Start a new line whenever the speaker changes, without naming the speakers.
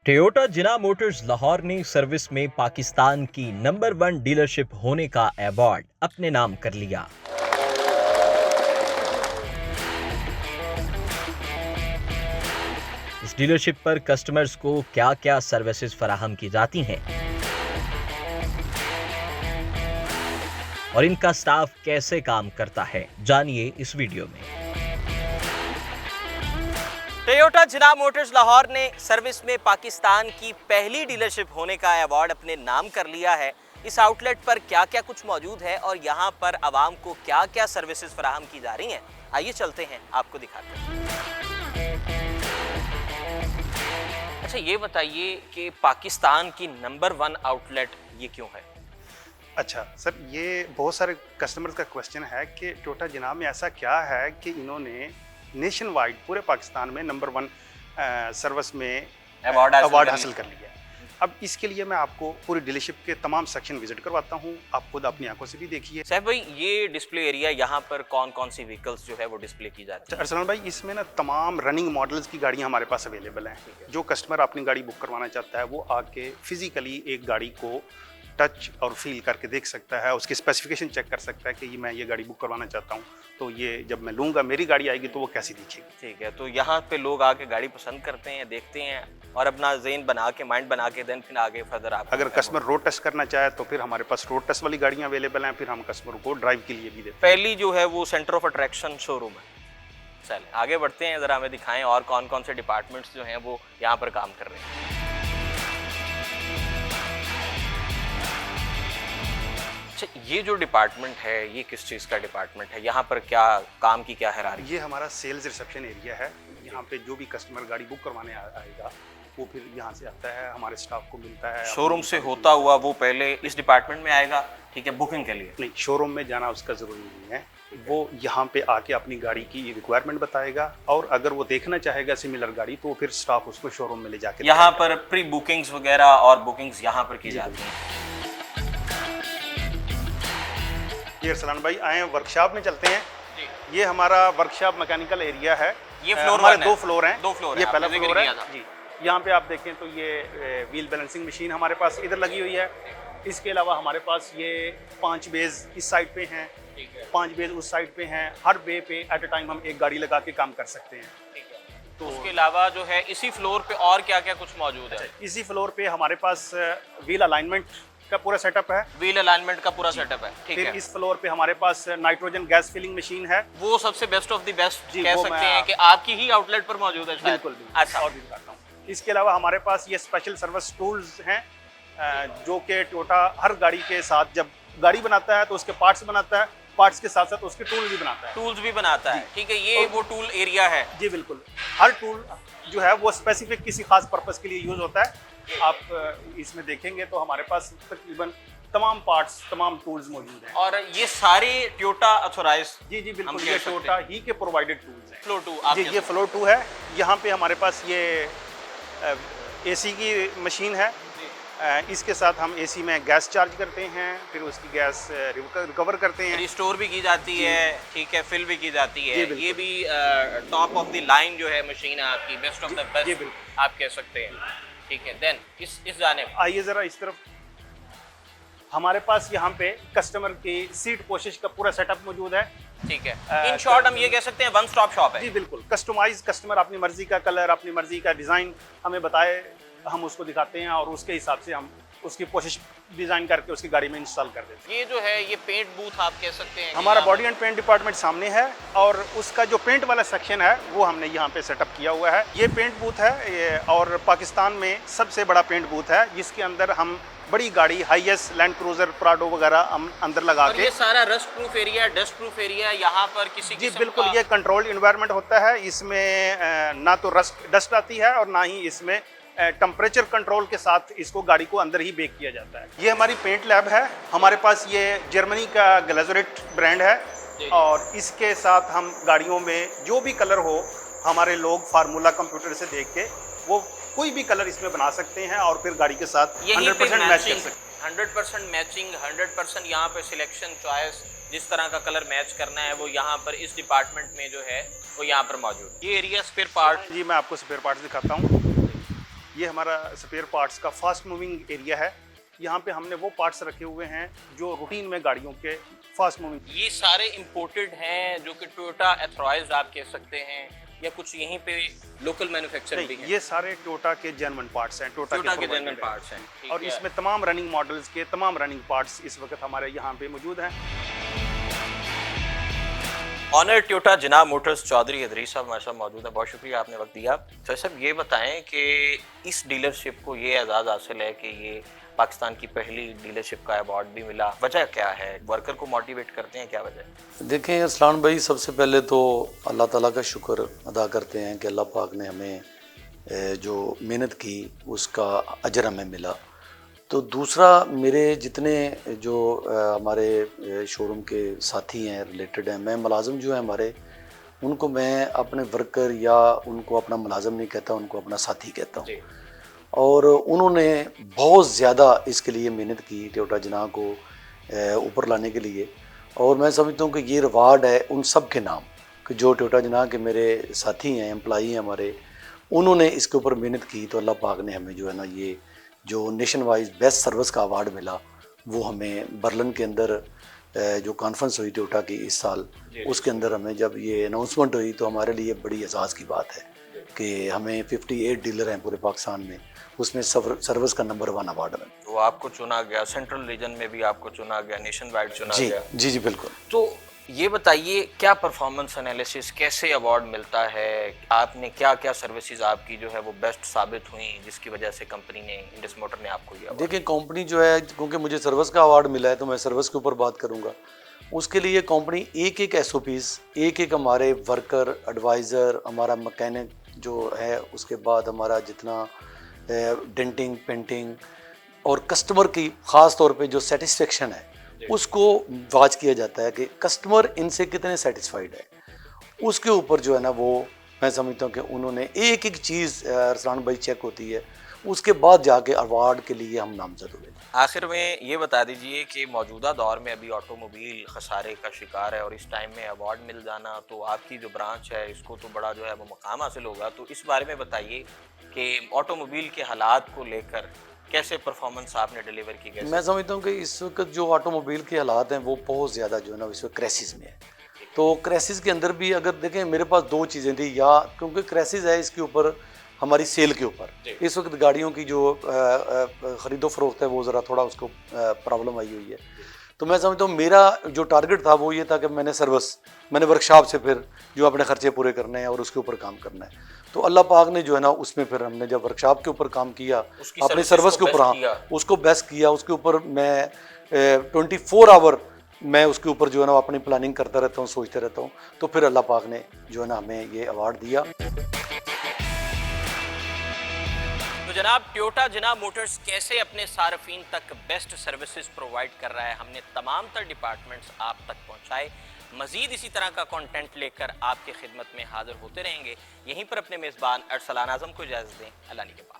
Toyota जिना Motors Lahore ने service में पाकिस्तान की नंबर 1 डीलरशिप होने का अवार्ड अपने नाम कर लिया। इस डीलरशिप पर कस्टमर्स को क्या-क्या सर्विसेज फराहम की जाती हैं और इनका स्टाफ कैसे काम करता है, जानिए इस वीडियो में। टोयोटा जिना मोटर्स लाहौर ने सर्विस में पाकिस्तान की पहली डीलरशिप होने का अवार्ड अपने नाम कर लिया है। इस आउटलेट पर क्या क्या कुछ मौजूद है और यहाँ पर आवाम को क्या क्या सर्विसेज फराहम की जा रही हैं, आइए चलते हैं आपको दिखाते हैं। अच्छा, ये बताइए कि पाकिस्तान की नंबर 1 आउटलेट ये क्यों है?
अच्छा सर, ये बहुत सारे कस्टमर्स का क्वेश्चन है कि टोयोटा जिना में ऐसा क्या है कि इन्होंने नेशन वाइड पूरे पाकिस्तान में नंबर 1 सर्विस में अवार्ड हासिल कर लिया है। अब इसके लिए मैं आपको पूरी डीलरशिप के तमाम सेक्शन विजिट करवाता हूँ, आप खुद अपनी आंखों से भी देखिए।
सैफ भाई, ये डिस्प्ले एरिया यहाँ पर कौन कौन सी व्हीकल्स जो है वो डिस्प्ले की जाती है?
अरसलान भाई, इसमें ना तमाम रनिंग मॉडल्स की गाड़ियाँ हमारे पास अवेलेबल हैं। जो कस्टमर अपनी गाड़ी बुक करवाना चाहता है वो आके फिजिकली एक गाड़ी को टच और फील करके देख सकता है, उसकी स्पेसिफिकेशन चेक कर सकता है कि मैं ये गाड़ी बुक करवाना चाहता हूँ, तो ये जब मैं लूँगा मेरी गाड़ी आएगी तो वो कैसी दिखेगी।
ठीक है, तो यहाँ पे लोग आके गाड़ी पसंद करते हैं, देखते हैं और अपना ज़हन बना के, माइंड बना के देन फिर आगे फर्दर आप
अगर कस्टमर रोड टेस्ट करना चाहे तो फिर हमारे पास रोड टेस्ट वाली गाड़ियाँ अवेलेबल हैं, फिर हम कस्टमर को ड्राइव के लिए भी देते हैं।
पहली जो है वो सेंटर ऑफ अट्रैक्शन शोरूम है। चलें आगे बढ़ते हैं, ज़रा हमें दिखाएं और कौन कौन से डिपार्टमेंट्स जो हैं वो यहाँ पर काम कर रहे हैं। अच्छा, ये जो डिपार्टमेंट है ये किस चीज़ का डिपार्टमेंट है? यहाँ पर क्या काम की क्या है?
ये हमारा सेल्स रिसेप्शन एरिया है। यहाँ पे जो भी कस्टमर गाड़ी बुक करवाने आएगा वो फिर यहाँ से आता है, हमारे स्टाफ को मिलता है।
शोरूम से होता हुआ वो पहले इस डिपार्टमेंट में आएगा, ठीक है, बुकिंग के लिए?
नहीं, शोरूम में जाना उसका ज़रूरी नहीं है, वो यहाँ पे आके अपनी गाड़ी की रिक्वायरमेंट बताएगा और अगर वो देखना चाहेगा सिमिलर गाड़ी तो फिर स्टाफ उसको शोरूम में ले जाके
यहाँ पर प्री बुकिंग्स वगैरह और बुकिंग्स यहाँ पर की जाती हैं।
ये अरसलान भाई आए वर्कशॉप में चलते हैं। ये हमारा वर्कशॉप मैकेनिकल एरिया है।
ये फ्लोर
हमारे 2 फ्लोर हैं।
2 फ्लोर
ये पहला फ्लोर है जी। यहाँ पे आप देखें तो ये व्हील बैलेंसिंग मशीन हमारे पास इधर लगी हुई है। इसके अलावा हमारे पास ये 5 बेज इस साइड पे हैं, 5 बेज उस साइड पे हैं। हर बे पे एट अ टाइम हम एक गाड़ी लगा के काम कर सकते हैं।
तो उसके अलावा जो है इसी फ्लोर पे और क्या क्या कुछ मौजूद है?
इसी फ्लोर पे हमारे पास व्हील अलाइनमेंट का पूरा सेटअप है।
व्हील अलाइनमेंट का पूरा सेटअप है, ठीक है।
फिर इस फ्लोर पे हमारे पास नाइट्रोजन गैस फिलिंग मशीन है।
वो सबसे बेस्ट ऑफ द बेस्ट
जी,
कह
वो
सकते हैं कि आपकी ही आउटलेट पर मौजूद है शायद।
बिल्कुल।
अच्छा,
और भी दिखाता हूँ। इसके अलावा हमारे पास ये स्पेशल सर्विस टूल्स हैं जो कि टोयोटा हर गाड़ी के साथ जब गाड़ी बनाता है तो उसके पार्ट्स बनाता है, पार्ट्स के साथ साथ उसके टूल भी बनाता है।
टूल्स भी बनाता है, ठीक है। ये वो टूल एरिया है।
जी बिल्कुल। हर टूल जो है वो स्पेसिफिक किसी खास पर्पस के लिए यूज होता है। आप इसमें देखेंगे तो हमारे पास तकरीबन तमाम पार्ट्स, तमाम टूल्स मौजूद हैं।
और ये सारे टोयोटा ऑथराइज?
जी जी बिल्कुल, ये टोयोटा ही के प्रोवाइडेड टूल्स हैं।
फ्लो 2
जी, ये फ्लो 2 है। यहाँ पे हमारे पास ये एसी की मशीन है। इसके साथ हम एसी में गैस चार्ज करते हैं, फिर उसकी गैस रिकवर करते हैं,
रिस्टोर भी की जाती है, ठीक है, फिल भी की जाती है। ये भी टॉप ऑफ द लाइन जो है मशीन है आपकी, बेस्ट ऑफ द बेस्ट आप कह सकते हैं, ठीक है। देन इस जानिब
आइए ज़रा इस तरफ। हमारे पास यहाँ पे कस्टमर की सीट पोशिश का पूरा सेटअप मौजूद है,
ठीक है। इन शॉर्ट हम ये कह सकते हैं वन स्टॉप शॉप है।
जी बिल्कुल। कस्टमाइज, कस्टमर अपनी मर्जी का कलर, अपनी मर्जी का डिज़ाइन हमें बताए, हम उसको दिखाते हैं और उसके हिसाब से हम उसकी पोशिश डिज़ाइन करके उसकी गाड़ी में इंस्टॉल कर देते हैं।
ये जो है ये पेंट बूथ आप कह सकते हैं।
हमारा बॉडी एंड पेंट डिपार्टमेंट सामने है और उसका जो पेंट वाला सेक्शन है वो हमने यहाँ पे सेटअप किया हुआ है। ये पेंट बूथ है और पाकिस्तान में सबसे बड़ा पेंट बूथ है, जिसके अंदर हम बड़ी गाड़ी, हाईएस्ट लैंड क्रूजर, प्राडो वगैरह हम अंदर लगा के।
ये सारा rust proof area, dust proof area, यहाँ पर किसी
जी बिल्कुल, ये कंट्रोल्ड इन्वायरमेंट होता है। इसमें ना तो डस्ट आती है और ना ही इसमें टेम्परेचर कंट्रोल के साथ इसको गाड़ी को अंदर ही बेक किया जाता है। ये हमारी पेंट लैब है। हमारे पास ये जर्मनी का ग्लेजोरेट ब्रांड है और इसके साथ हम गाड़ियों में जो भी कलर हो, हमारे लोग फार्मूला कंप्यूटर से देख के वो कोई भी कलर इसमें बना सकते हैं और फिर गाड़ी के साथ 100% मैच कर सकते हैं।
100% मैचिंग, 100% यहाँ पे सिलेक्शन, चॉइस, जिस तरह का कलर मैच करना है वो यहाँ पर इस डिपार्टमेंट में जो है वो यहाँ पर मौजूद। ये एरिया स्पेयर पार्ट।
जी मैं आपको स्पेयर पार्ट्स दिखाता हूँ। ये हमारा स्पेयर पार्ट्स का फास्ट मूविंग एरिया है। यहाँ पे हमने वो पार्ट्स रखे हुए हैं जो रूटीन में गाड़ियों के फास्ट मूविंग।
ये सारे इंपोर्टेड हैं जो कि टोयोटा एथोराइज्ड आप कह सकते हैं, या कुछ यहीं पे लोकल मैन्युफैक्चर भी है?
ये सारे टोयोटा के जेन्युइन पार्ट्स हैं, टोयोटा के
जेन्युइन
provided
पार्ट्स हैं,
हैं।
ठीक
और
है।
इसमें तमाम रनिंग मॉडल्स के तमाम रनिंग पार्ट्स इस वक्त हमारे यहाँ पे मौजूद हैं।
ऑनर टोयोटा जनाब मोटर्स चौधरी इदरीस साहब हमारे साथ मौजूद है, बहुत शुक्रिया आपने वक्त दिया। तो साहब ये बताएं कि इस डीलरशिप को ये एजाज़ हासिल है कि ये पाकिस्तान की पहली डीलरशिप का अवार्ड भी मिला, वजह क्या है? वर्कर को मोटिवेट करते हैं, क्या वजह है?
देखें अरसलान भाई, सबसे पहले तो अल्लाह ताला का शुक्र अदा करते हैं कि अल्लाह पाक ने हमें जो मेहनत की उसका अजर हमें मिला। तो दूसरा, मेरे जितने जो हमारे शोरूम के साथी हैं, रिलेटेड हैं, मैं मुलाजिम जो हैं हमारे, उनको मैं अपने वर्कर या उनको अपना मुलाजिम नहीं कहता, उनको अपना साथी कहता हूँ। और उन्होंने बहुत ज़्यादा इसके लिए मेहनत की टोयोटा जनाह को ऊपर लाने के लिए। और मैं समझता हूँ कि ये रिवार्ड है उन सब के नाम कि जो टोयोटा जनाह के मेरे साथी हैं, एम्प्लॉई हैं हमारे, उन्होंने इसके ऊपर मेहनत की। तो अल्लाह पाक ने हमें जो है ना, ये जो नेशन वाइज बेस्ट सर्विस का अवार्ड मिला, वो हमें बर्लिन के अंदर जो कॉन्फ्रेंस हुई टोयोटा की इस साल, उसके अंदर हमें जब ये अनाउंसमेंट हुई तो हमारे लिए बड़ी एजाज़ की बात है कि हमें 58 डीलर हैं पूरे पाकिस्तान में, उसमें सर्विस का नंबर 1 अवार्ड है।
तो आपको चुना गया, सेंट्रल रीजन में भी आपको चुना गया, नेशन वाइड चुना
जी
गया।
जी जी बिल्कुल।
तो ये बताइए, क्या परफॉर्मेंस एनालिसिस, कैसे अवार्ड मिलता है? आपने क्या क्या सर्विसेज आपकी जो है वो बेस्ट साबित हुई जिसकी वजह से कंपनी ने, इंडस मोटर ने आपको ये
देखिए कंपनी जो है, क्योंकि मुझे सर्विस का अवार्ड मिला है तो मैं सर्विस के ऊपर बात करूंगा। उसके लिए कंपनी एक एक SOPs, एक एक हमारे वर्कर, एडवाइज़र, हमारा मैकेनिक जो है, उसके बाद हमारा जितना डेंटिंग, पेंटिंग और कस्टमर की ख़ास तौर पे जो सेटिस्फेक्शन है उसको वाच किया जाता है कि कस्टमर इनसे कितने सेटिस्फाइड है। उसके ऊपर जो है ना, वो मैं समझता हूँ कि उन्होंने एक एक चीज़ अरसलान भाई चेक होती है, उसके बाद जाके अवार्ड के लिए हम नामजद हुए।
आखिर में ये बता दीजिए कि मौजूदा दौर में अभी ऑटोमोबाइल खसारे का शिकार है और इस टाइम में अवार्ड मिल जाना, तो आपकी जो ब्रांच है इसको तो बड़ा जो है वो मुकाम हासिल होगा। तो इस बारे में बताइए कि ऑटोमोबाइल के हालात को लेकर कैसे परफॉर्मेंस आपने डिलीवर की गई?
मैं समझता हूँ कि इस वक्त जो ऑटोमोबाइल के हालात हैं वो बहुत ज़्यादा जो है ना इस वक्त क्राइसिस में है। तो क्राइसिस के अंदर भी अगर देखें, मेरे पास 2 चीज़ें थी, या क्योंकि क्राइसिस है इसके ऊपर हमारी सेल के ऊपर, इस वक्त गाड़ियों की जो ख़रीदो फरोख्त है वो ज़रा थोड़ा उसको प्रॉब्लम आई हुई है। तो मैं समझता हूँ मेरा जो टारगेट था वो ये था कि मैंने वर्कशॉप से फिर जो अपने खर्चे पूरे करने हैं और उसके ऊपर काम करना है। तो अल्लाह पाक ने जो है ना, उसमें फिर हमने जब वर्कशॉप के ऊपर काम किया, अपनी सर्विस के ऊपर, हाँ उसको बेस्ट किया। उसके ऊपर मैं 24 आवर मैं उसके ऊपर जो है ना अपनी प्लानिंग करता रहता हूँ, सोचते रहता हूँ। तो फिर अल्लाह पाक ने जो है ना हमें ये अवार्ड दिया।
तो जनाब, टोयोटा जनाब मोटर्स कैसे अपने सार्फिन तक बेस्ट सर्विसेज प्रोवाइड कर रहा है, हमने तमाम तर डिपार्टमेंट्स आप तक पहुंचाए। मजीद इसी तरह का कंटेंट लेकर आपकी खिदमत में हाजिर होते रहेंगे। यहीं पर अपने मेज़बान अरसलान आज़म को इजाज़त दें। अल्लाह के पास।